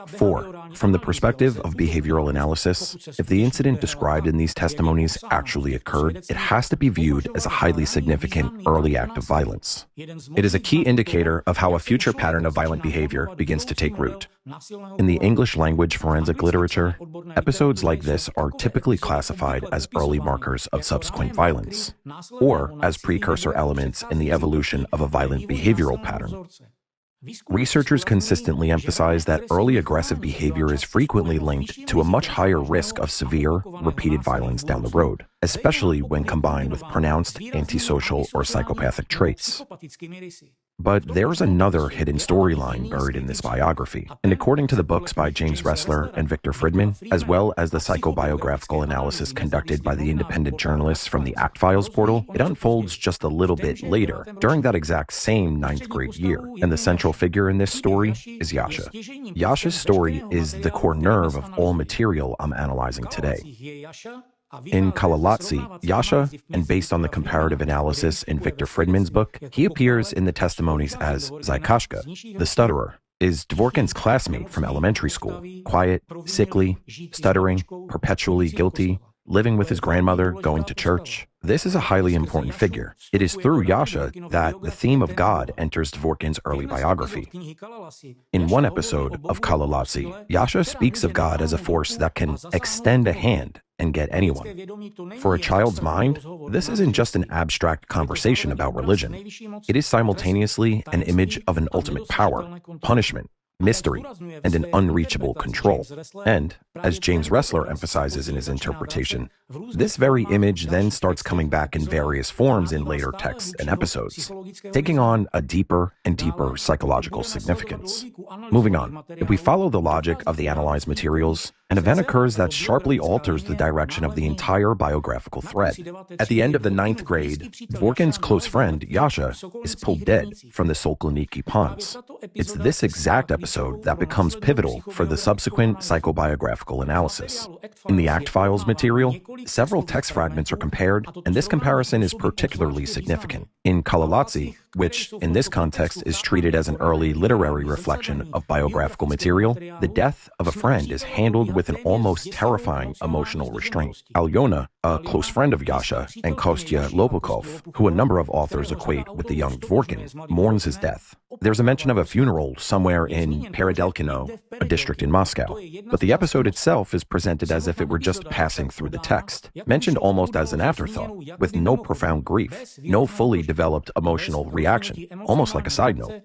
4. From the perspective of behavioral analysis, if the incident described in these testimonies actually occurred, it has to be viewed as a highly significant early act of violence. It is a key indicator of how a future pattern of violent behavior begins to take root. In the English language forensic literature, episodes like this are typically classified as early markers of subsequent violence, or as precursor elements in the evolution of a violent behavioral pattern. Researchers consistently emphasize that early aggressive behavior is frequently linked to a much higher risk of severe, repeated violence down the road, especially when combined with pronounced antisocial or psychopathic traits. But there's another hidden storyline buried in this biography, and according to the books by James Ressler and Victor Friedman, as well as the psychobiographical analysis conducted by the independent journalists from the Act Files portal, it unfolds just a little bit later, during that exact same 9th grade year, and the central figure in this story is Yasha. Yasha's story is the core nerve of all material I'm analyzing today. In Kalalatsi, Yasha, and based on the comparative analysis in Victor Friedman's book, he appears in the testimonies as Zaykashka, the stutterer, is Dvorkin's classmate from elementary school, quiet, sickly, stuttering, perpetually guilty, living with his grandmother, going to church. This is a highly important figure. It is through Yasha that the theme of God enters Dvorkin's early biography. In one episode of Kalalatsi, Yasha speaks of God as a force that can extend a hand and get anyone. For a child's mind, this isn't just an abstract conversation about religion. It is simultaneously an image of an ultimate power, punishment, mystery, and an unreachable control. And, as James Ressler emphasizes in his interpretation, this very image then starts coming back in various forms in later texts and episodes, taking on a deeper and deeper psychological significance. Moving on, if we follow the logic of the analyzed materials, an event occurs that sharply alters the direction of the entire biographical thread. At the end of the 9th grade, Dvorkin's close friend, Yasha, is pulled dead from the Solkoniki ponds. It's this exact episode that becomes pivotal for the subsequent psychobiographical analysis. In the Act Files material, several text fragments are compared, and this comparison is particularly significant. In Kalalatsi, which in this context is treated as an early literary reflection of biographical material, the death of a friend is handled with an almost terrifying emotional restraint. Alyona, a close friend of Yasha, and Kostya Lopukov, who a number of authors equate with the young Dvorkin, mourns his death. There's a mention of a funeral somewhere in Peredelkino, a district in Moscow, but the episode itself is presented as if it were just passing through the text, mentioned almost as an afterthought, with no profound grief, no fully developed emotional reaction, almost like a side note.